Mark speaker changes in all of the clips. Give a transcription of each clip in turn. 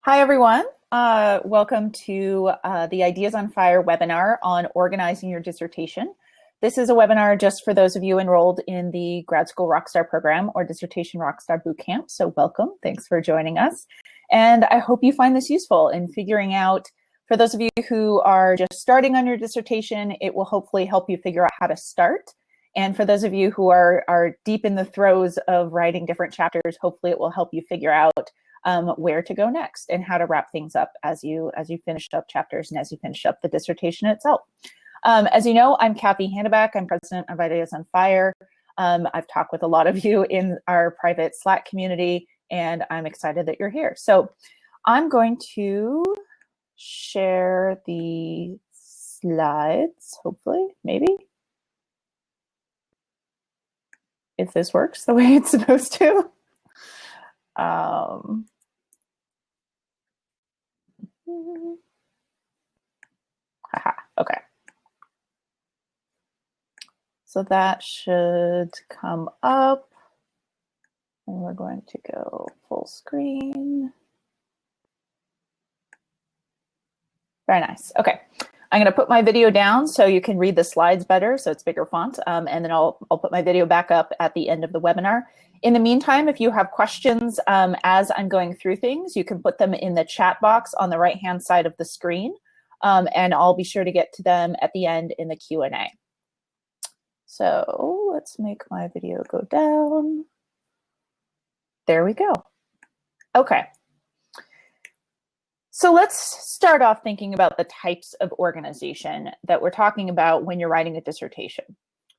Speaker 1: Hi, everyone. Welcome to the Ideas on Fire webinar on organizing your dissertation. This is a webinar just for those of you enrolled in the Grad School Rockstar program or Dissertation Rockstar Bootcamp. So welcome. Thanks for joining us. And I hope you find this useful in figuring out, for those of you who are just starting on your dissertation, it will hopefully help you figure out how to start. And for those of you who are deep in the throes of writing different chapters, hopefully it will help you figure out where to go next and how to wrap things up as you finish up chapters and as you finish up the dissertation itself. As you know, I'm Cathy Hannabach. I'm president of Ideas on Fire. I've talked with a lot of you in our private Slack community, and I'm excited that you're here. So I'm going to share the slides, hopefully, maybe, if this works the way it's supposed to. Okay. So that should come up. And we're going to go full screen. Very nice. Okay. I'm going to put my video down so you can read the slides better, so it's bigger font, and then I'll put my video back up at the end of the webinar. In the meantime, if you have questions as I'm going through things, you can put them in the chat box on the right-hand side of the screen, and I'll be sure to get to them at the end in the Q&A. So let's make my video go down. There we go. Okay. So let's start off thinking about the types of organization that we're talking about when you're writing a dissertation.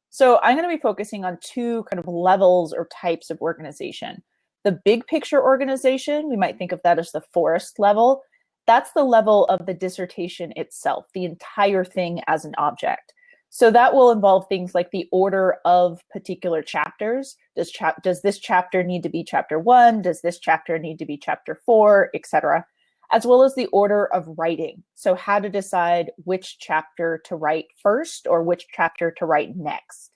Speaker 1: So I'm going to be focusing on two kind of levels or types of organization. The big picture organization, we might think of that as the forest level. That's the level of the dissertation itself, the entire thing as an object. So that will involve things like the order of particular chapters. Does this chapter need to be chapter 1? Does this chapter need to be chapter 4, etc., as well as the order of writing. So how to decide which chapter to write first or which chapter to write next.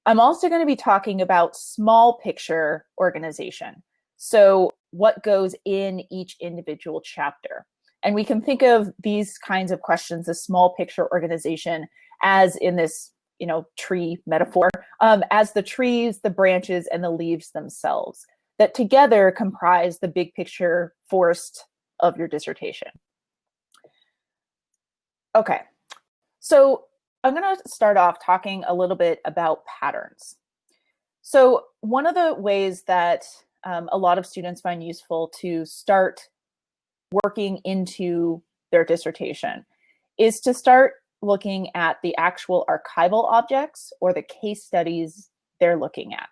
Speaker 1: I'm also going to be talking about small picture organization. So what goes in each individual chapter. And we can think of these kinds of questions, a small picture organization, as in this, tree metaphor, as the trees, the branches, and the leaves themselves, that together comprise the big picture forest of your dissertation. Okay, so I'm going to start off talking a little bit about patterns. So one of the ways that a lot of students find useful to start working into their dissertation is to start looking at the actual archival objects or the case studies they're looking at.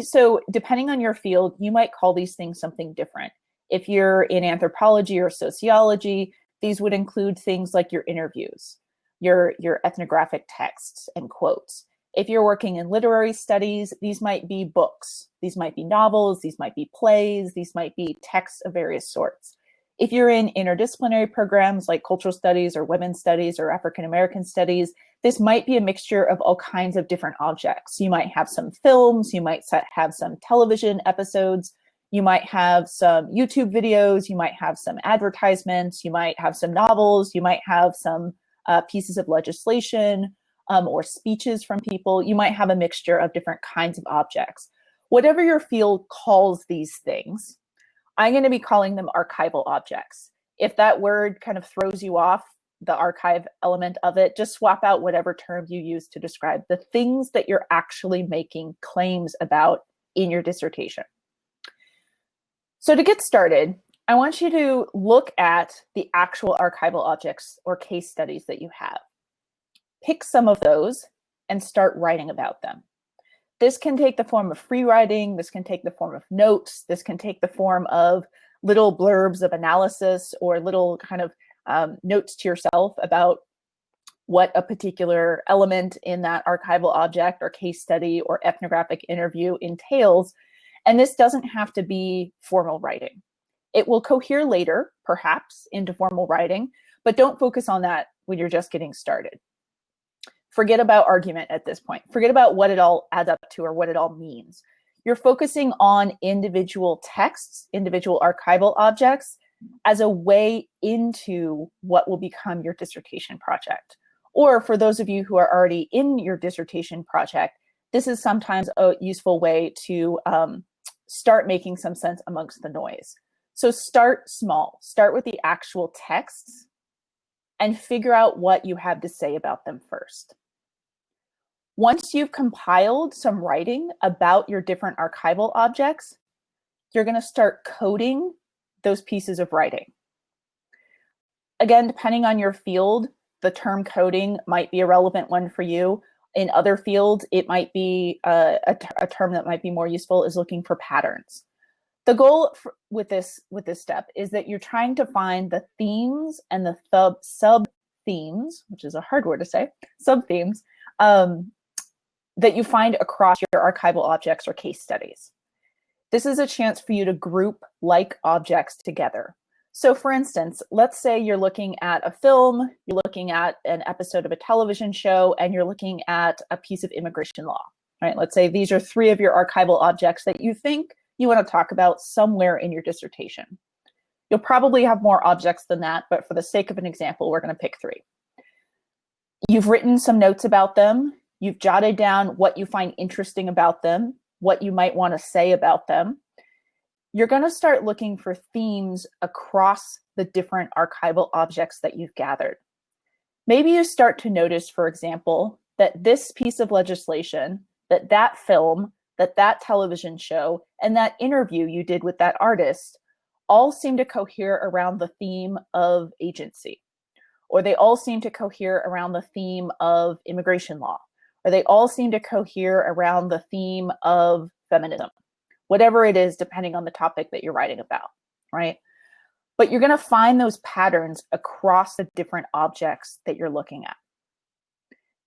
Speaker 1: So depending on your field, you might call these things something different. If you're in anthropology or sociology, these would include things like your interviews, your ethnographic texts and quotes. If you're working in literary studies, these might be books, these might be novels, these might be plays, these might be texts of various sorts. If you're in interdisciplinary programs like cultural studies or women's studies or African American studies, this might be a mixture of all kinds of different objects. You might have some films, you might have some television episodes, you might have some YouTube videos, you might have some advertisements, you might have some novels, you might have some pieces of legislation or speeches from people. You might have a mixture of different kinds of objects. Whatever your field calls these things, I'm going to be calling them archival objects. If that word kind of throws you off, the archive element of it, just swap out whatever term you use to describe the things that you're actually making claims about in your dissertation. So to get started, I want you to look at the actual archival objects or case studies that you have. Pick some of those and start writing about them. This can take the form of free writing, this can take the form of notes, this can take the form of little blurbs of analysis or little kind of notes to yourself about what a particular element in that archival object or case study or ethnographic interview entails. And this doesn't have to be formal writing. It will cohere later, perhaps, into formal writing, but don't focus on that when you're just getting started. Forget about argument at this point. Forget about what it all adds up to or what it all means. You're focusing on individual texts, individual archival objects as a way into what will become your dissertation project. Or for those of you who are already in your dissertation project, this is sometimes a useful way to start making some sense amongst the noise. So start small, start with the actual texts and figure out what you have to say about them first. Once you've compiled some writing about your different archival objects, you're going to start coding those pieces of writing. Again, depending on your field, the term coding might be a relevant one for you. In other fields, it might be a term that might be more useful is looking for patterns. The goal with this step is that you're trying to find the themes and the sub-themes, which is a hard word to say, sub-themes, that you find across your archival objects or case studies. This is a chance for you to group like objects together. So for instance, let's say you're looking at a film, you're looking at an episode of a television show, and you're looking at a piece of immigration law, right? Let's say these are 3 of your archival objects that you think you want to talk about somewhere in your dissertation. You'll probably have more objects than that, but for the sake of an example, we're going to pick 3. You've written some notes about them. You've jotted down what you find interesting about them, what you might want to say about them. You're going to start looking for themes across the different archival objects that you've gathered. Maybe you start to notice, for example, that this piece of legislation, that film, that television show, and that interview you did with that artist all seem to cohere around the theme of agency, or they all seem to cohere around the theme of immigration law, or they all seem to cohere around the theme of feminism. Whatever it is, depending on the topic that you're writing about, right? But you're going to find those patterns across the different objects that you're looking at.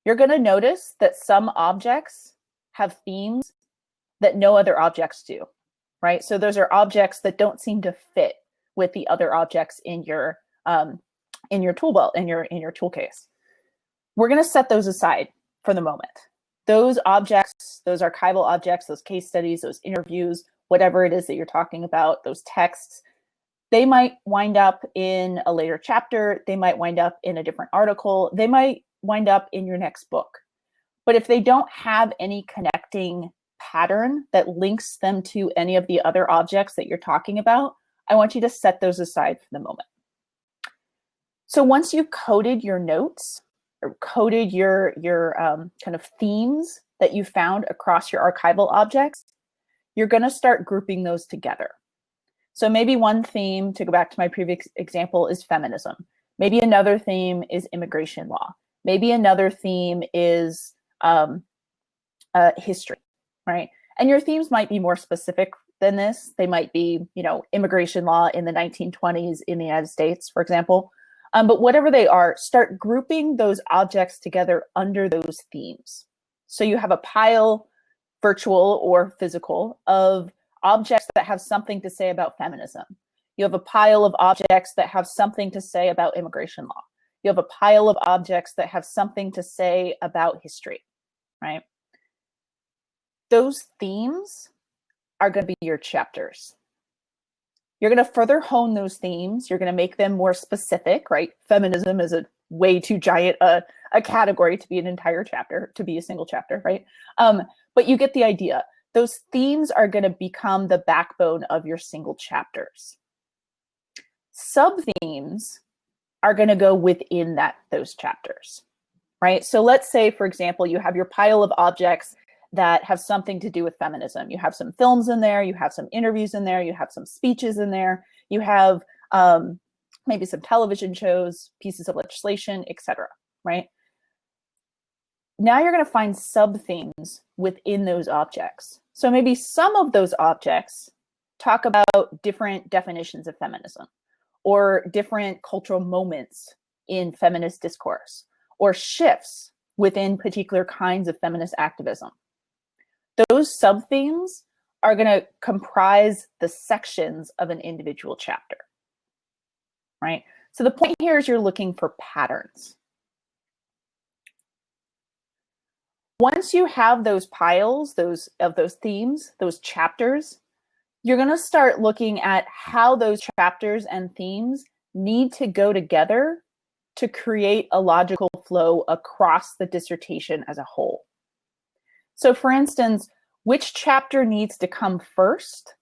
Speaker 1: You're going to notice that some objects have themes that no other objects do, right? So those are objects that don't seem to fit with the other objects in your tool belt, in your tool case. We're going to set those aside for the moment. Those objects, those archival objects, those case studies, those interviews, whatever it is that you're talking about, those texts, they might wind up in a later chapter. They might wind up in a different article. They might wind up in your next book. But if they don't have any connecting pattern that links them to any of the other objects that you're talking about, I want you to set those aside for the moment. So once you've coded your notes, or coded your kind of themes that you found across your archival objects, you're going to start grouping those together. So maybe one theme, to go back to my previous example, is feminism. Maybe another theme is immigration law. Maybe another theme is history, right? And your themes might be more specific than this. They might be, immigration law in the 1920s in the United States, for example. But whatever they are, start grouping those objects together under those themes. So you have a pile, virtual or physical, of objects that have something to say about feminism. You have a pile of objects that have something to say about immigration law. You have a pile of objects that have something to say about history, right? Those themes are going to be your chapters. You're going to further hone those themes. You're going to make them more specific, right? Feminism is a way too giant a category to be an entire chapter, to be a single chapter, right? But you get the idea. Those themes are going to become the backbone of your single chapters. Sub-themes are going to go within those chapters, right? So let's say, for example, you have your pile of objects that have something to do with feminism. You have some films in there, you have some interviews in there, you have some speeches in there, you have maybe some television shows, pieces of legislation, etc., right? Now you're going to find sub-themes within those objects. So maybe some of those objects talk about different definitions of feminism, or different cultural moments in feminist discourse, or shifts within particular kinds of feminist activism. Those sub-themes are going to comprise the sections of an individual chapter, right? So the point here is you're looking for patterns. Once you have those piles, those themes, those chapters, you're going to start looking at how those chapters and themes need to go together to create a logical flow across the dissertation as a whole. So for instance, which chapter needs to come first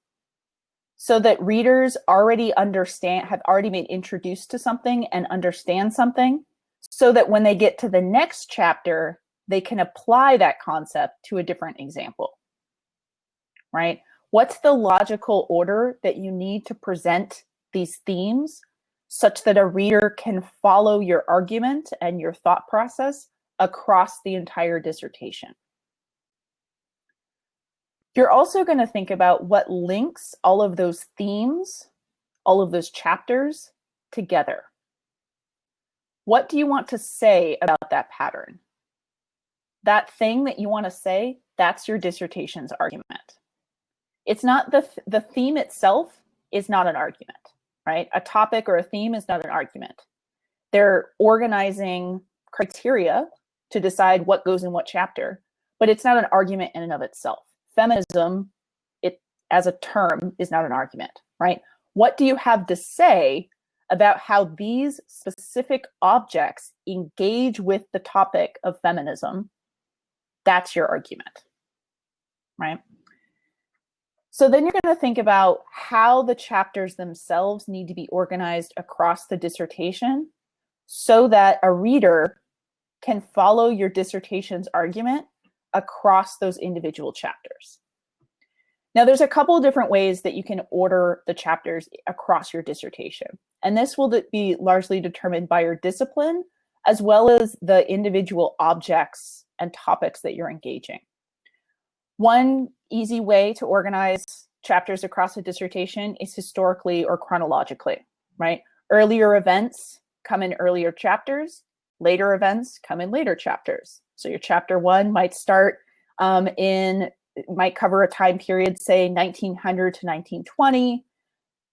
Speaker 1: so that readers already understand, have already been introduced to something and understand something, so that when they get to the next chapter, they can apply that concept to a different example, right? What's the logical order that you need to present these themes such that a reader can follow your argument and your thought process across the entire dissertation? You're also going to think about what links all of those themes, all of those chapters together. What do you want to say about that pattern? That thing that you want to say, that's your dissertation's argument. It's not the theme itself is not an argument, right? A topic or a theme is not an argument. They're organizing criteria to decide what goes in what chapter, but it's not an argument in and of itself. Feminism, it as a term, is not an argument, right? What do you have to say about how these specific objects engage with the topic of feminism? That's your argument, right? So then you're going to think about how the chapters themselves need to be organized across the dissertation so that a reader can follow your dissertation's argument across those individual chapters. Now, there's a couple of different ways that you can order the chapters across your dissertation, and this will be largely determined by your discipline as well as the individual objects and topics that you're engaging. One easy way to organize chapters across a dissertation is historically or chronologically, right? Earlier events come in earlier chapters, later events come in later chapters. So your chapter 1 might start might cover a time period, say 1900 to 1920.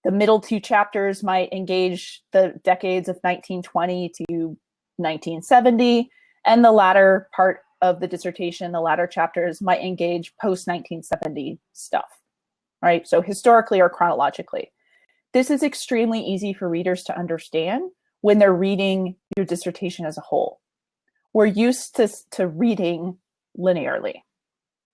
Speaker 1: The middle 2 chapters might engage the decades of 1920 to 1970, and the latter part of the dissertation, the latter chapters, might engage post-1970 stuff, right? So historically or chronologically. This is extremely easy for readers to understand when they're reading your dissertation as a whole. We're used to reading linearly,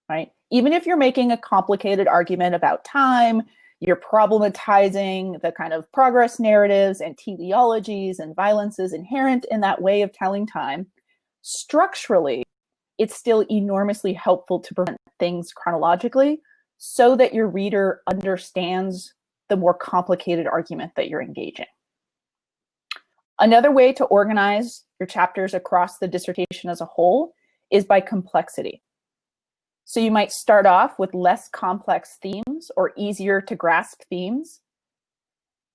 Speaker 1: right? Even if you're making a complicated argument about time, you're problematizing the kind of progress narratives and teleologies and violences inherent in that way of telling time, structurally, it's still enormously helpful to present things chronologically so that your reader understands the more complicated argument that you're engaging. Another way to organize your chapters across the dissertation as a whole is by complexity. So you might start off with less complex themes or easier to grasp themes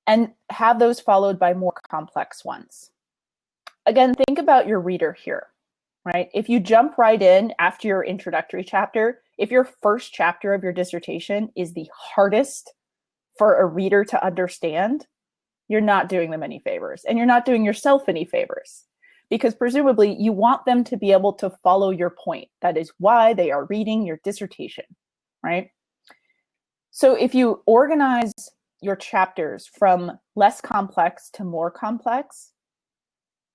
Speaker 1: and have those followed by more complex ones. Again, think about your reader here, right? If you jump right in after your introductory chapter, if your first chapter of your dissertation is the hardest for a reader to understand, you're not doing them any favors, and you're not doing yourself any favors, because presumably you want them to be able to follow your point. That is why they are reading your dissertation, right? So if you organize your chapters from less complex to more complex,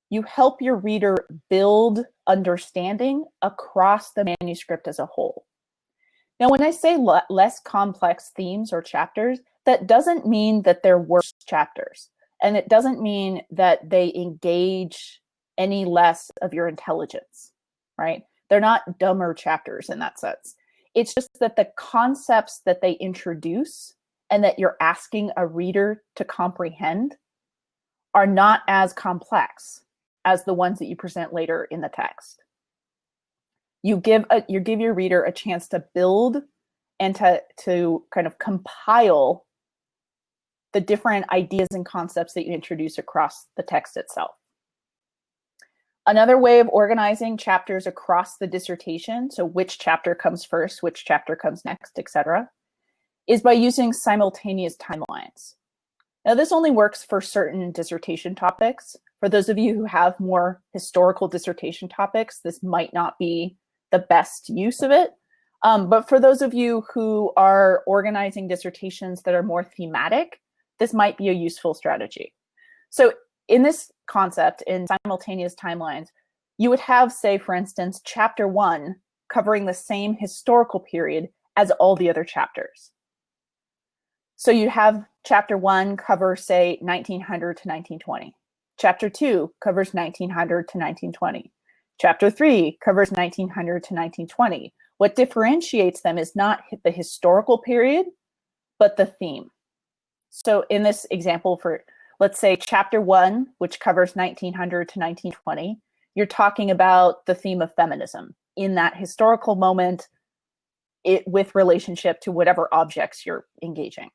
Speaker 1: you help your reader build understanding across the manuscript as a whole. Now, when I say less complex themes or chapters, that doesn't mean that they're worse chapters. And it doesn't mean that they engage any less of your intelligence, right? They're not dumber chapters in that sense. It's just that the concepts that they introduce and that you're asking a reader to comprehend are not as complex as the ones that you present later in the text. You give your reader a chance to build and to kind of compile the different ideas and concepts that you introduce across the text itself. Another way of organizing chapters across the dissertation, so which chapter comes first, which chapter comes next, etc., is by using simultaneous timelines. Now, this only works for certain dissertation topics. For those of you who have more historical dissertation topics, this might not be the best use of it. But for those of you who are organizing dissertations that are more thematic, this might be a useful strategy. So in this concept, in simultaneous timelines, you would have, say, for instance, chapter 1 covering the same historical period as all the other chapters. So you have chapter 1 cover, say, 1900 to 1920. Chapter 2 covers 1900 to 1920. Chapter 3 covers 1900 to 1920. What differentiates them is not the historical period, but the theme. So in this example, for let's say chapter 1, which covers 1900 to 1920, you're talking about the theme of feminism in that historical moment, with relationship to whatever objects you're engaging.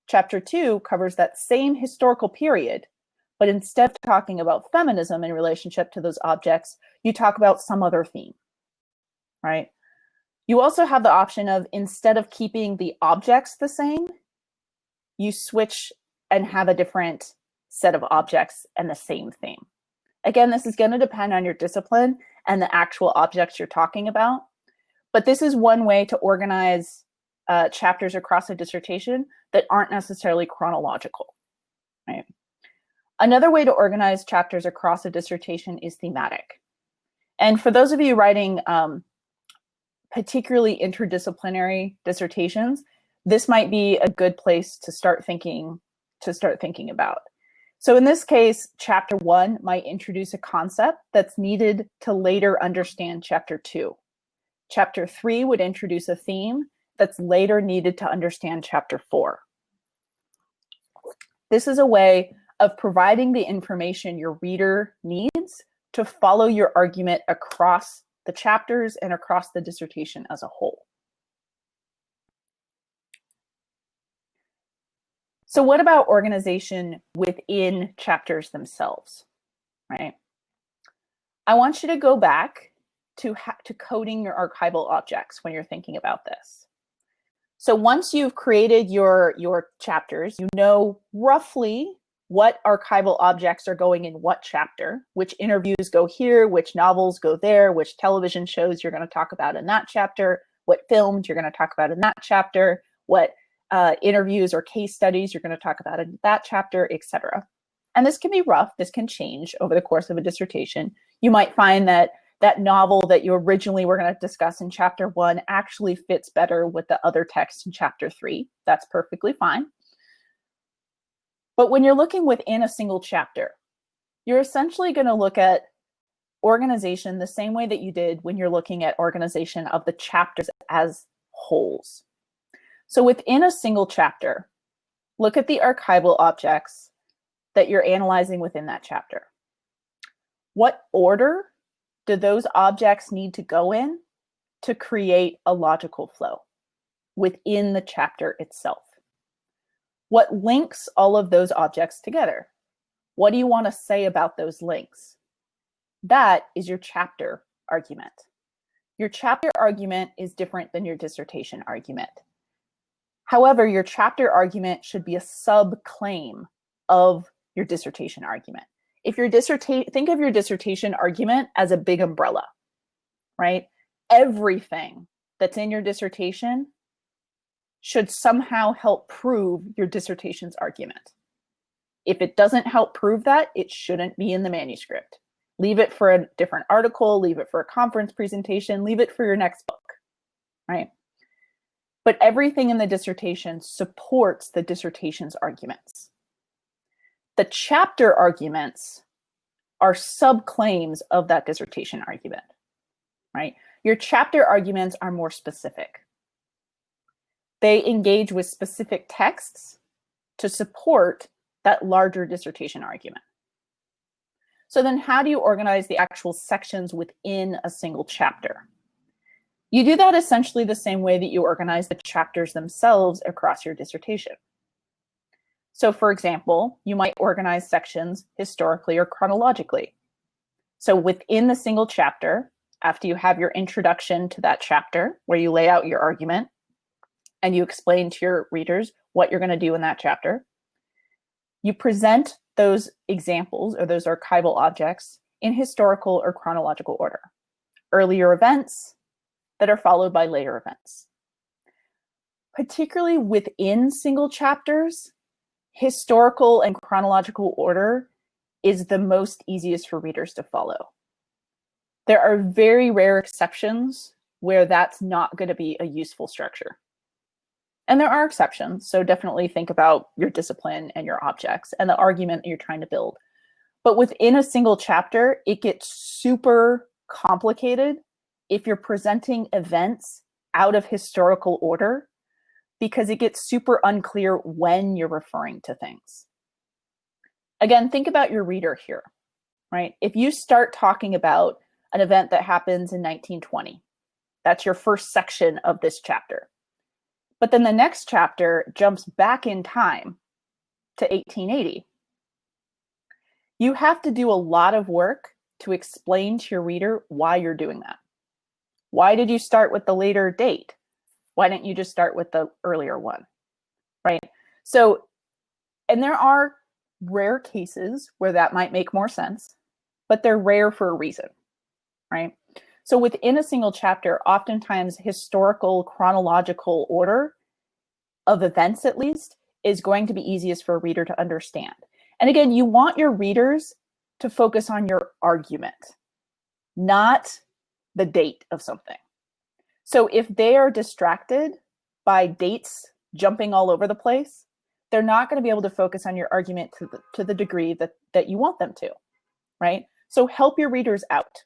Speaker 1: Chapter 2 covers that same historical period, but instead of talking about feminism in relationship to those objects, you talk about some other theme, right? You also have the option of, instead of keeping the objects the same, you switch and have a different set of objects and the same theme. Again, this is going to depend on your discipline and the actual objects you're talking about, but this is one way to organize chapters across a dissertation that aren't necessarily chronological, right? Another way to organize chapters across a dissertation is thematic. And for those of you writing particularly interdisciplinary dissertations, this might be a good place to start thinking about. So in this case, chapter 1 might introduce a concept that's needed to later understand chapter 2. Chapter 3 would introduce a theme that's later needed to understand chapter 4. This is a way of providing the information your reader needs to follow your argument across the chapters and across the dissertation as a whole. So what about organization within chapters themselves, right? I want you to go back to coding your archival objects when you're thinking about this. So once you've created your chapters, you know roughly what archival objects are going in what chapter, which interviews go here, which novels go there, which television shows you're going to talk about in that chapter, what films you're going to talk about in that chapter, what interviews or case studies you're going to talk about in that chapter, etc. And this can be rough. This can change over the course of a dissertation. You might find that that novel that you originally were going to discuss in chapter 1 actually fits better with the other text in chapter 3. That's perfectly fine. But when you're looking within a single chapter, you're essentially going to look at organization the same way that you did when you're looking at organization of the chapters as wholes. So within a single chapter, look at the archival objects that you're analyzing within that chapter. What order do those objects need to go in to create a logical flow within the chapter itself? What links all of those objects together? What do you want to say about those links? That is your chapter argument. Your chapter argument is different than your dissertation argument. However, your chapter argument should be a subclaim of your dissertation argument. If your think of your dissertation argument as a big umbrella, right? Everything that's in your dissertation should somehow help prove your dissertation's argument. If it doesn't help prove that, it shouldn't be in the manuscript. Leave it for a different article, leave it for a conference presentation, leave it for your next book, right? But everything in the dissertation supports the dissertation's arguments. The chapter arguments are subclaims of that dissertation argument, right? Your chapter arguments are more specific. They engage with specific texts to support that larger dissertation argument. So then how do you organize the actual sections within a single chapter? You do that essentially the same way that you organize the chapters themselves across your dissertation. So for example, you might organize sections historically or chronologically. So within the single chapter, after you have your introduction to that chapter, where you lay out your argument and you explain to your readers what you're going to do in that chapter, you present those examples or those archival objects in historical or chronological order. Earlier events, that are followed by later events. Particularly within single chapters, historical and chronological order is the most easiest for readers to follow. There are very rare exceptions where that's not going to be a useful structure. And there are exceptions, so definitely think about your discipline and your objects and the argument that you're trying to build. But within a single chapter, it gets super complicated if you're presenting events out of historical order, because it gets super unclear when you're referring to things. Again, think about your reader here, right? If you start talking about an event that happens in 1920, that's your first section of this chapter. But then the next chapter jumps back in time to 1880. You have to do a lot of work to explain to your reader why you're doing that. Why did you start with the later date? Why didn't you just start with the earlier one, right? So, and there are rare cases where that might make more sense, but they're rare for a reason, right? So within a single chapter, oftentimes historical chronological order of events, at least, is going to be easiest for a reader to understand. And again, you want your readers to focus on your argument, not the date of something. So if they are distracted by dates jumping all over the place, they're not going to be able to focus on your argument to the degree that you want them to, right? So help your readers out.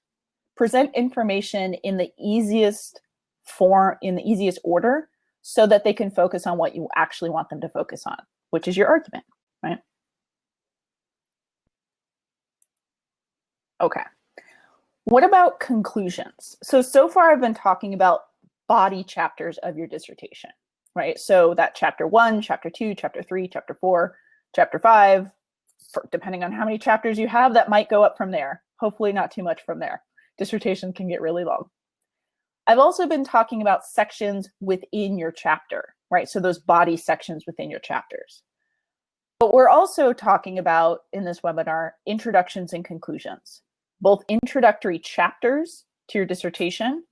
Speaker 1: Present information in the easiest form, in the easiest order, so that they can focus on what you actually want them to focus on, which is your argument, right? Okay. What about conclusions? So far I've been talking about body chapters of your dissertation, right? So that chapter 1, chapter 2, chapter 3, chapter 4, chapter 5, depending on how many chapters you have, that might go up from there. Hopefully not too much from there. Dissertation can get really long. I've also been talking about sections within your chapter, right? So those body sections within your chapters. But we're also talking about, in this webinar, introductions and conclusions, both introductory chapters to your dissertation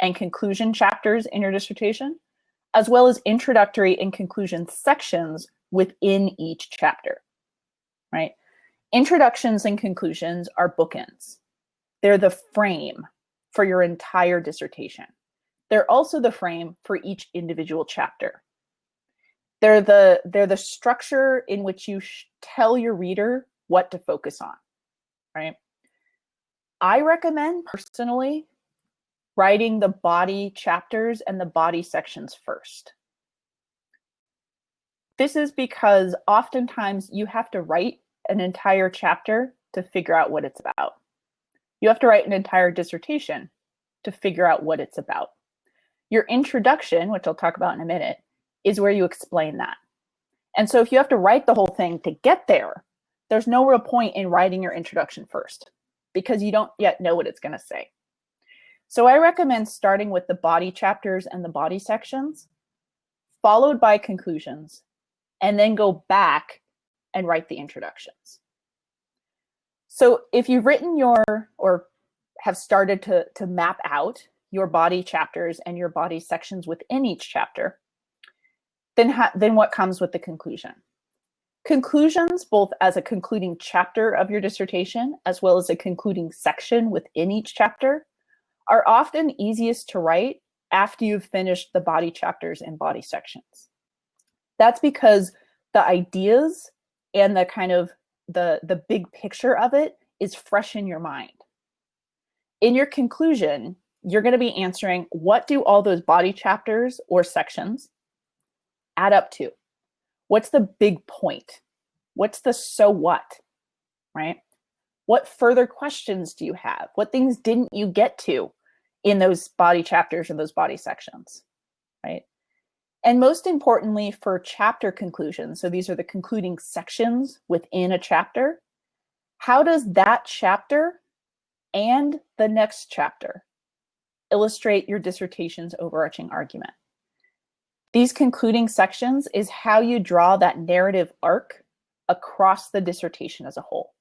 Speaker 1: and conclusion chapters in your dissertation, as well as introductory and conclusion sections within each chapter, right? Introductions and conclusions are bookends. They're the frame for your entire dissertation. They're also the frame for each individual chapter. They're the structure in which you tell your reader what to focus on, right? I recommend personally writing the body chapters and the body sections first. This is because oftentimes you have to write an entire chapter to figure out what it's about. You have to write an entire dissertation to figure out what it's about. Your introduction, which I'll talk about in a minute, is where you explain that. And so if you have to write the whole thing to get there, there's no real point in writing your introduction first because you don't yet know what it's going to say. So I recommend starting with the body chapters and the body sections, followed by conclusions, and then go back and write the introductions. So if you've written or have started to map out your body chapters and your body sections within each chapter, then what comes with the conclusion? Conclusions, both as a concluding chapter of your dissertation, as well as a concluding section within each chapter, are often easiest to write after you've finished the body chapters and body sections. That's because the ideas and the kind of the big picture of it is fresh in your mind. In your conclusion, you're going to be answering, what do all those body chapters or sections add up to? What's the big point? What's the so what, right? What further questions do you have? What things didn't you get to in those body chapters or those body sections, right? And most importantly, for chapter conclusions, so these are the concluding sections within a chapter, how does that chapter and the next chapter illustrate your dissertation's overarching argument? These concluding sections is how you draw that narrative arc across the dissertation as a whole.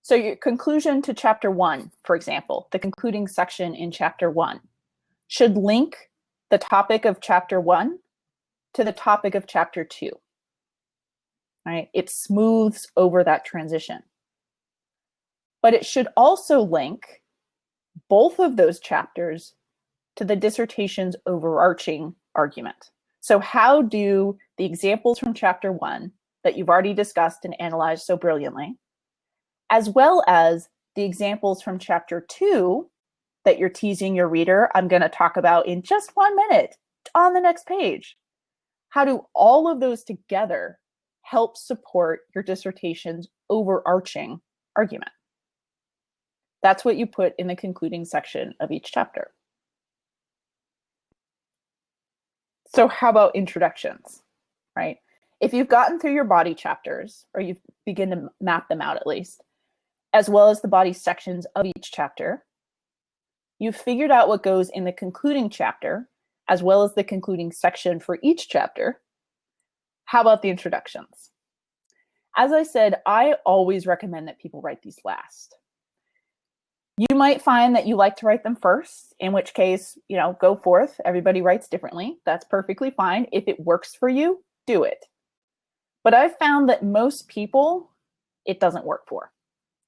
Speaker 1: So your conclusion to chapter 1, for example, the concluding section in chapter 1, should link the topic of chapter 1 to the topic of chapter 2. Right? It smooths over that transition. But it should also link both of those chapters to the dissertation's overarching argument. So how do the examples from chapter 1 that you've already discussed and analyzed so brilliantly, as well as the examples from chapter 2 that you're teasing your reader, I'm going to talk about in just 1 minute on the next page, how do all of those together help support your dissertation's overarching argument? That's what you put in the concluding section of each chapter. So how about introductions, right? If you've gotten through your body chapters, or you've begun to map them out at least, as well as the body sections of each chapter, you've figured out what goes in the concluding chapter, as well as the concluding section for each chapter. How about the introductions? As I said, I always recommend that people write these last. You might find that you like to write them first, in which case, go forth. Everybody writes differently. That's perfectly fine. If it works for you, do it. But I've found that most people, it doesn't work for.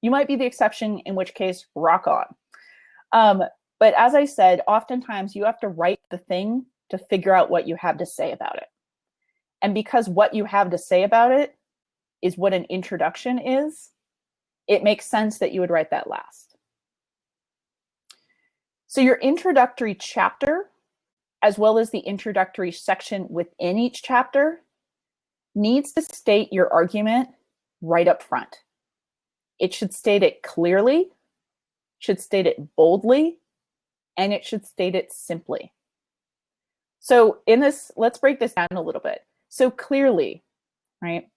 Speaker 1: You might be the exception, in which case, rock on. But as I said, oftentimes you have to write the thing to figure out what you have to say about it. And because what you have to say about it is what an introduction is, it makes sense that you would write that last. So your introductory chapter, as well as the introductory section within each chapter, needs to state your argument right up front. It should state it clearly, should state it boldly, and it should state it simply. So in this, let's break this down a little bit. So clearly, right?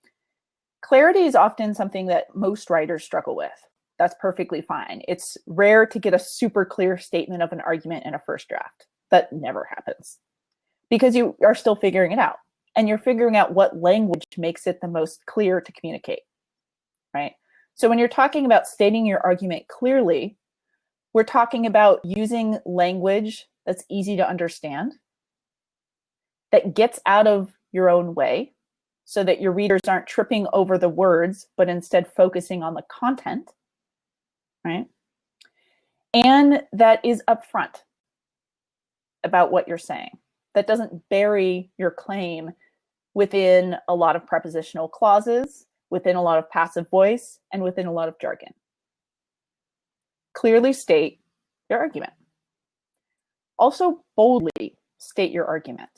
Speaker 1: Clarity is often something that most writers struggle with. That's perfectly fine. It's rare to get a super clear statement of an argument in a first draft. That never happens because you are still figuring it out, and you're figuring out what language makes it the most clear to communicate, right? So when you're talking about stating your argument clearly, we're talking about using language that's easy to understand, that gets out of your own way so that your readers aren't tripping over the words, but instead focusing on the content, right? And that is upfront about what you're saying. That doesn't bury your claim within a lot of prepositional clauses, within a lot of passive voice, and within a lot of jargon. Clearly state your argument. Also boldly state your argument.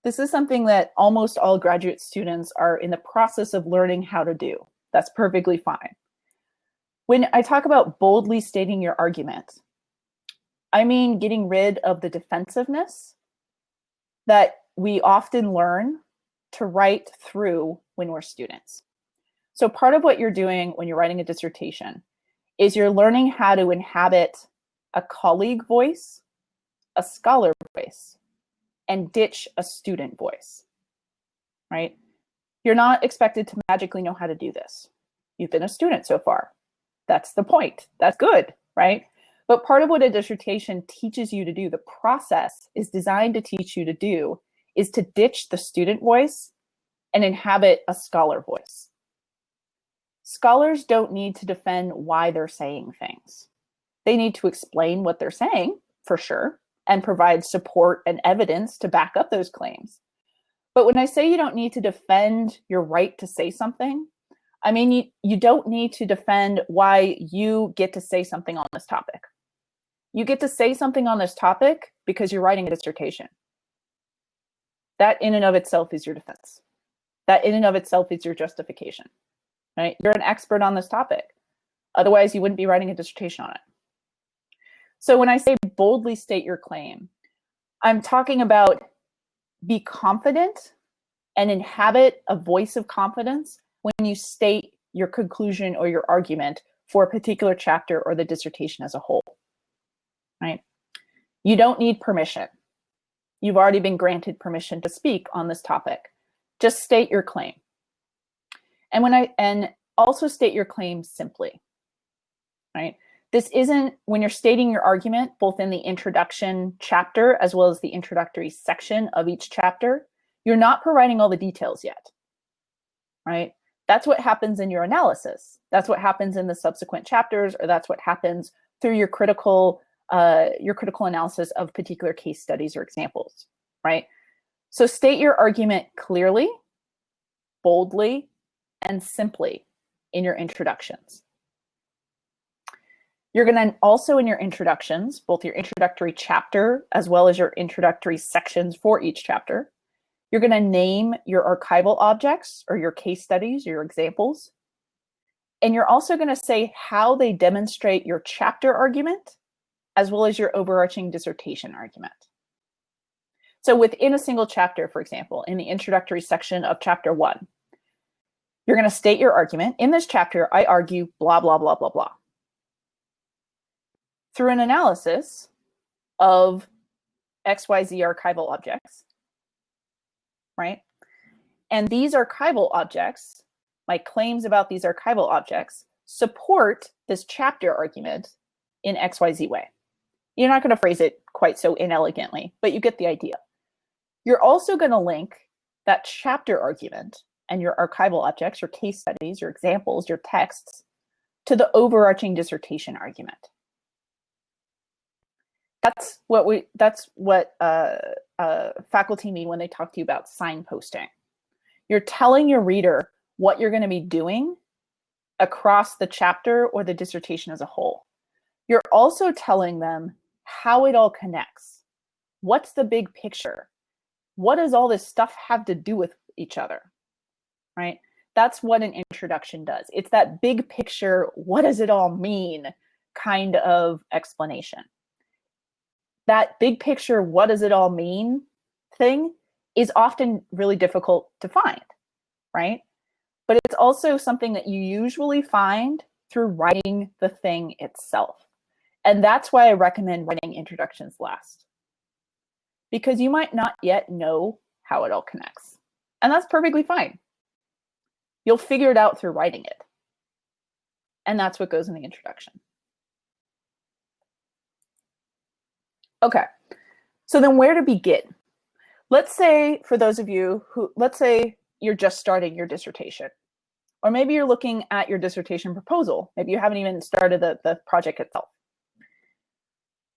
Speaker 1: This is something that almost all graduate students are in the process of learning how to do. That's perfectly fine. When I talk about boldly stating your argument, I mean getting rid of the defensiveness that we often learn to write through when we're students. So part of what you're doing when you're writing a dissertation is you're learning how to inhabit a colleague voice, a scholar voice, and ditch a student voice, right? You're not expected to magically know how to do this. You've been a student so far. That's the point. That's good, right? But part of what a dissertation teaches you to do, the process is designed to teach you to do, is to ditch the student voice and inhabit a scholar voice. Scholars don't need to defend why they're saying things. They need to explain what they're saying, for sure, and provide support and evidence to back up those claims. But when I say you don't need to defend your right to say something, I mean, you don't need to defend why you get to say something on this topic. You get to say something on this topic because you're writing a dissertation. That in and of itself is your defense. That in and of itself is your justification, right? You're an expert on this topic. Otherwise, you wouldn't be writing a dissertation on it. So when I say boldly state your claim, I'm talking about be confident and inhabit a voice of confidence when you state your conclusion or your argument for a particular chapter or the dissertation as a whole, right? You don't need permission. You've already been granted permission to speak on this topic. Just state your claim. And also state your claim simply, right? This isn't, when you're stating your argument, both in the introduction chapter as well as the introductory section of each chapter, you're not providing all the details yet, right? That's what happens in your analysis. That's what happens in the subsequent chapters, or that's what happens through your critical analysis of particular case studies or examples, right? So state your argument clearly, boldly, and simply in your introductions. You're going to also, in your introductions, both your introductory chapter as well as your introductory sections for each chapter, you're going to name your archival objects or your case studies, your examples. And you're also going to say how they demonstrate your chapter argument as well as your overarching dissertation argument. So within a single chapter, for example, in the introductory section of chapter 1, you're going to state your argument. In this chapter, I argue blah, blah, blah, blah, blah. Through an analysis of XYZ archival objects, right? And these archival objects, my claims about these archival objects, support this chapter argument in XYZ way. You're not going to phrase it quite so inelegantly, but you get the idea. You're also going to link that chapter argument and your archival objects, your case studies, your examples, your texts, to the overarching dissertation argument. That's what faculty mean when they talk to you about signposting. You're telling your reader what you're going to be doing across the chapter or the dissertation as a whole. You're also telling them how it all connects. What's the big picture? What does all this stuff have to do with each other, right? That's what an introduction does. It's that big picture, what does it all mean kind of explanation. That big picture, what does it all mean thing is often really difficult to find, right? But it's also something that you usually find through writing the thing itself. And that's why I recommend writing introductions last, because you might not yet know how it all connects. And that's perfectly fine. You'll figure it out through writing it. And that's what goes in the introduction. Okay, so then where to begin? Let's say, for those of you who, let's say you're just starting your dissertation, or maybe you're looking at your dissertation proposal. Maybe you haven't even started the project itself.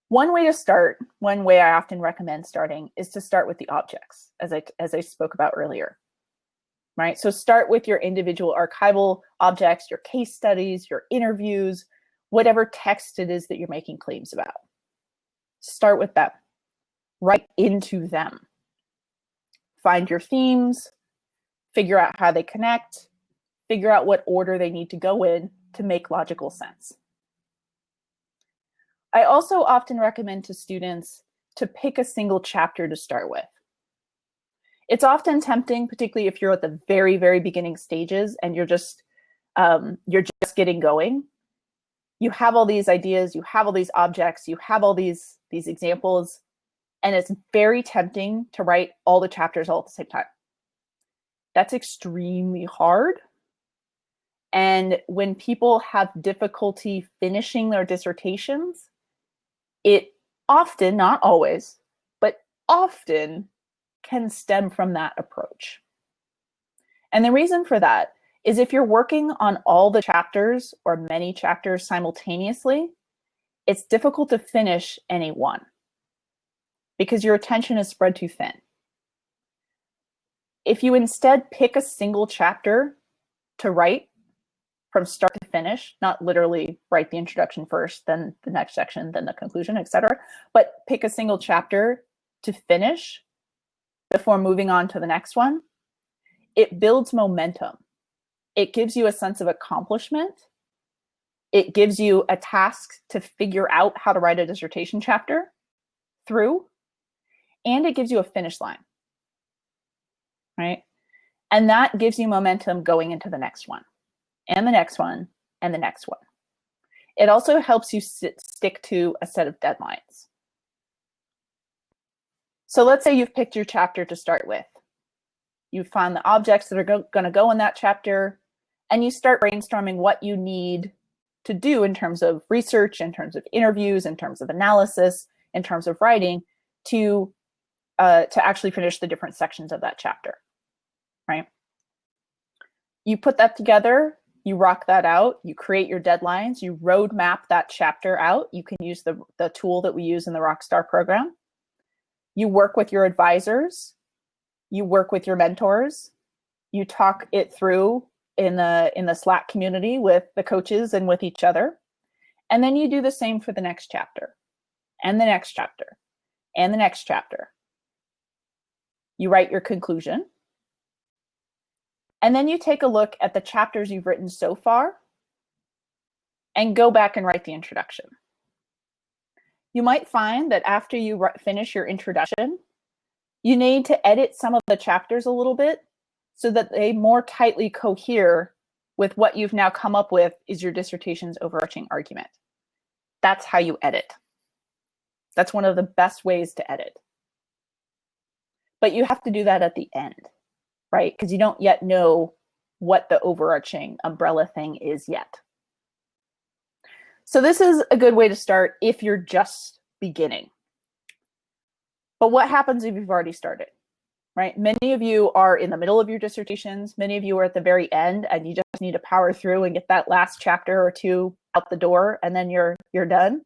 Speaker 1: One way to start, one way I often recommend starting, is to start with the objects, as I spoke about earlier, right? So start with your individual archival objects, your case studies, your interviews, whatever text it is that you're making claims about. Start with them. Write into them. Find your themes, figure out how they connect, figure out what order they need to go in to make logical sense. I also often recommend to students to pick a single chapter to start with. It's often tempting, particularly if you're at the very, very beginning stages and you're just getting going. You have all these ideas, you have all these objects, you have all these examples, and it's very tempting to write all the chapters all at the same time. That's extremely hard. And when people have difficulty finishing their dissertations, it often, not always, but often can stem from that approach. And the reason for that is if you're working on all the chapters or many chapters simultaneously, it's difficult to finish any one because your attention is spread too thin. If you instead pick a single chapter to write from start to finish, not literally write the introduction first, then the next section, then the conclusion, etc., but pick a single chapter to finish before moving on to the next one, it builds momentum. It gives you a sense of accomplishment. It gives you a task to figure out how to write a dissertation chapter through, and it gives you a finish line, right? And that gives you momentum going into the next one, and the next one, and the next one. It also helps you stick to a set of deadlines. So let's say you've picked your chapter to start with. You find the objects that are going to go in that chapter, and you start brainstorming what you need to do in terms of research, in terms of interviews, in terms of analysis, in terms of writing, to actually finish the different sections of that chapter, right? You put that together, you rock that out, you create your deadlines, you roadmap that chapter out. You can use the tool that we use in the Rockstar program. You work with your advisors, you work with your mentors, you talk it through in the Slack community with the coaches and with each other. And then you do the same for the next chapter, and the next chapter, and the next chapter. You write your conclusion. And then you take a look at the chapters you've written so far and go back and write the introduction. You might find that after you finish your introduction, you need to edit some of the chapters a little bit so that they more tightly cohere with what you've now come up with is your dissertation's overarching argument. That's how you edit. That's one of the best ways to edit. But you have to do that at the end, right? Because you don't yet know what the overarching umbrella thing is yet. So this is a good way to start if you're just beginning. But what happens if you've already started, right? Many of you are in the middle of your dissertations. Many of you are at the very end and you just need to power through and get that last chapter or two out the door and then you're done.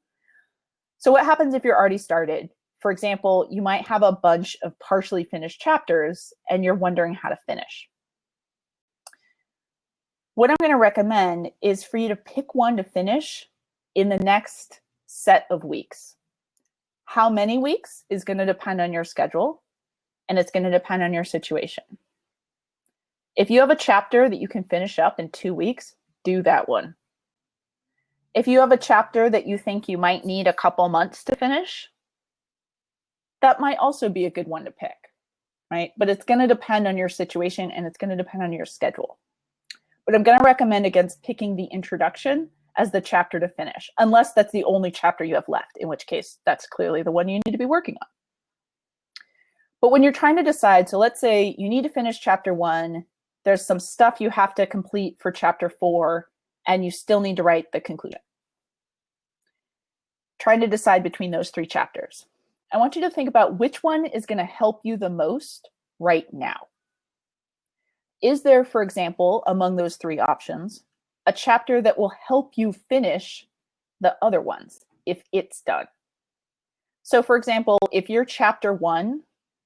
Speaker 1: So what happens if you're already started? For example, you might have a bunch of partially finished chapters and you're wondering how to finish. What I'm going to recommend is for you to pick one to finish in the next set of weeks. How many weeks is going to depend on your schedule, and it's going to depend on your situation. If you have a chapter that you can finish up in 2 weeks, do that one. If you have a chapter that you think you might need a couple months to finish, that might also be a good one to pick, right? But it's going to depend on your situation and it's going to depend on your schedule. But I'm going to recommend against picking the introduction as the chapter to finish, unless that's the only chapter you have left, in which case that's clearly the one you need to be working on. But when you're trying to decide, so let's say you need to finish chapter 1, there's some stuff you have to complete for chapter 4, and you still need to write the conclusion. Trying to decide between those 3 chapters. I want you to think about which one is going to help you the most right now. Is there, for example, among those 3 options, a chapter that will help you finish the other ones if it's done? So for example, if your chapter 1,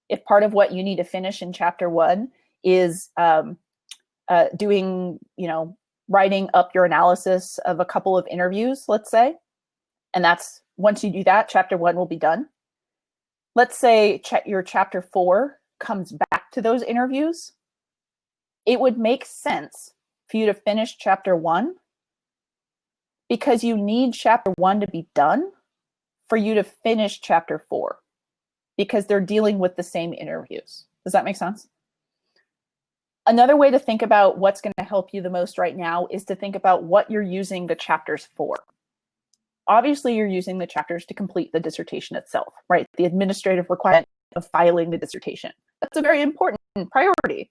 Speaker 1: if part of what you need to finish in chapter 1 is doing, writing up your analysis of a couple of interviews, let's say, and that's, once you do that, chapter 1 will be done. Let's say your chapter 4 comes back to those interviews. It would make sense for you to finish chapter 1 because you need chapter 1 to be done for you to finish chapter 4 because they're dealing with the same interviews. Does that make sense? Another way to think about what's going to help you the most right now is to think about what you're using the chapters for. Obviously, you're using the chapters to complete the dissertation itself, right? The administrative requirement of filing the dissertation. That's a very important priority,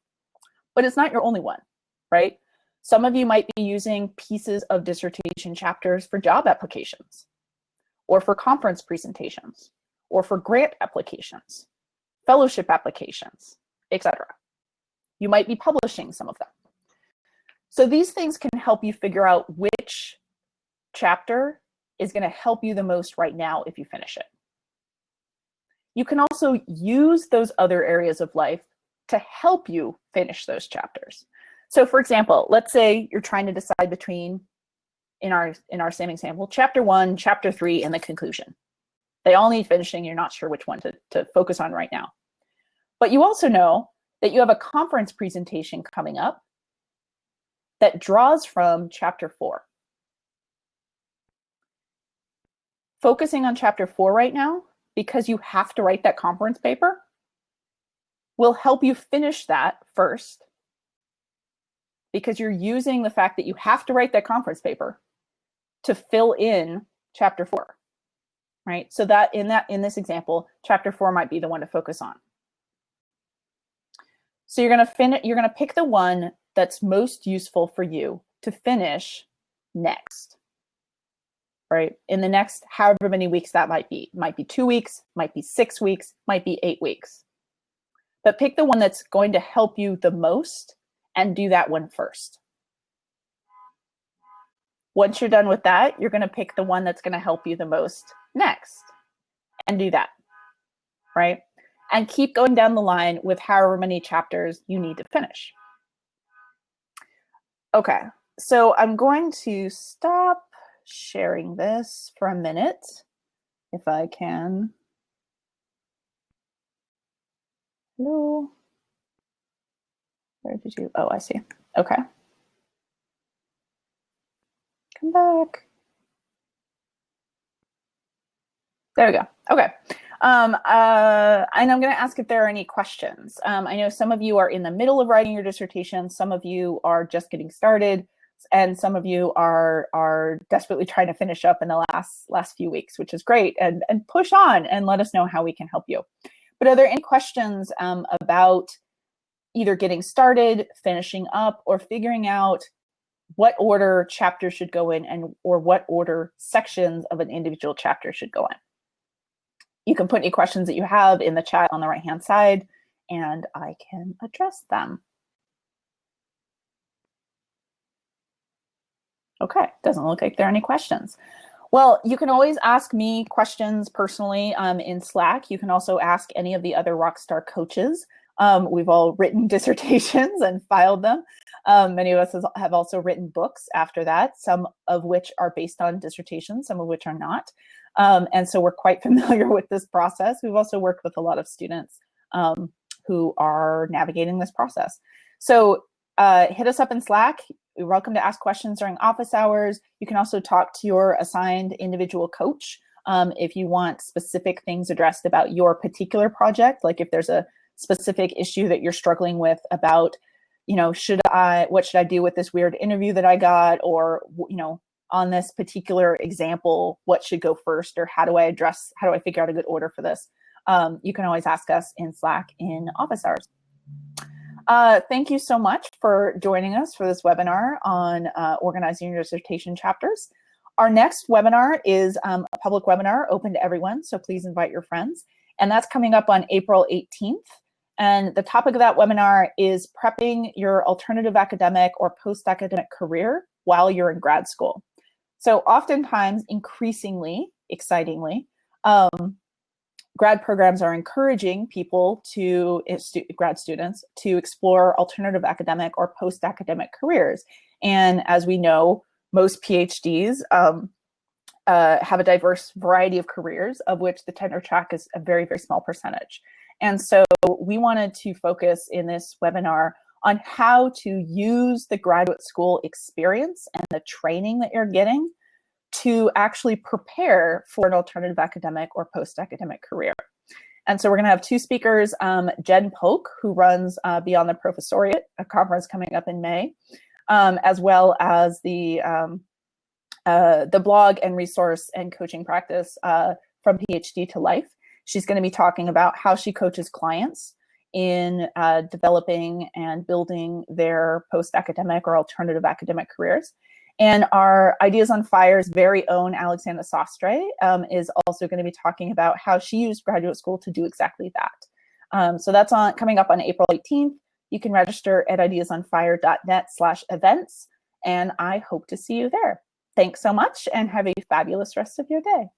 Speaker 1: but it's not your only one, right? Some of you might be using pieces of dissertation chapters for job applications, or for conference presentations, or for grant applications, fellowship applications, etc. You might be publishing some of them. So these things can help you figure out which chapter is going to help you the most right now if you finish it. You can also use those other areas of life to help you finish those chapters. So for example, let's say you're trying to decide between, in our same example, chapter 1, chapter 3, and the conclusion. They all need finishing. You're not sure which one to focus on right now. But you also know that you have a conference presentation coming up that draws from chapter 4. Focusing on chapter 4 right now, because you have to write that conference paper, will help you finish that first, because you're using the fact that you have to write that conference paper to fill in chapter 4, right? So that in this example, chapter 4 might be the one to focus on. So you're going to pick the one that's most useful for you to finish next. right? In the next however many weeks that might be. It might be 2 weeks, might be 6 weeks, might be 8 weeks. But pick the one that's going to help you the most and do that one first. Once you're done with that, you're going to pick the one that's going to help you the most next and do that, right? And keep going down the line with however many chapters you need to finish. Okay, so I'm going to stop sharing this for a minute, if I can. Hello? Where did you? Oh, I see. Okay. Come back. There we go. Okay. And I'm going to ask if there are any questions. I know some of you are in the middle of writing your dissertation. Some of you are just getting started, and some of you are desperately trying to finish up in the last few weeks, which is great. And push on and let us know how we can help you. But are there any questions about either getting started, finishing up, or figuring out what order chapters should go in or what order sections of an individual chapter should go in? You can put any questions that you have in the chat on the right-hand side, and I can address them. Okay, doesn't look like there are any questions. Well, you can always ask me questions personally in Slack. You can also ask any of the other Rockstar coaches. We've all written dissertations and filed them. Many of us have also written books after that, some of which are based on dissertations, some of which are not. And so we're quite familiar with this process. We've also worked with a lot of students who are navigating this process. So hit us up in Slack. You're welcome to ask questions during office hours. You can also talk to your assigned individual coach if you want specific things addressed about your particular project, like if there's a specific issue that you're struggling with about, you know, what should I do with this weird interview that I got, or, you know, on this particular example, what should go first, or how do I figure out a good order for this? You can always ask us in Slack in office hours. Thank you so much for joining us for this webinar on organizing your dissertation chapters. Our next webinar is a public webinar open to everyone, so please invite your friends. And that's coming up on April 18th. And the topic of that webinar is prepping your alternative academic or post-academic career while you're in grad school. So oftentimes, increasingly, excitingly, grad programs are encouraging people grad students to explore alternative academic or post-academic careers. And as we know, most PhDs have a diverse variety of careers, of which the tenure track is a very, very small percentage. And so we wanted to focus in this webinar on how to use the graduate school experience and the training that you're getting to actually prepare for an alternative academic or post-academic career. And so we're going to have two speakers, Jen Polk, who runs Beyond the Professoriate, a conference coming up in May, as well as the blog and resource and coaching practice From PhD to Life. She's going to be talking about how she coaches clients in developing and building their post-academic or alternative academic careers. And our Ideas on Fire's very own Alexandra Sastre is also going to be talking about how she used graduate school to do exactly that. So that's coming up on April 18th. You can register at ideasonfire.net/events, and I hope to see you there. Thanks so much and have a fabulous rest of your day.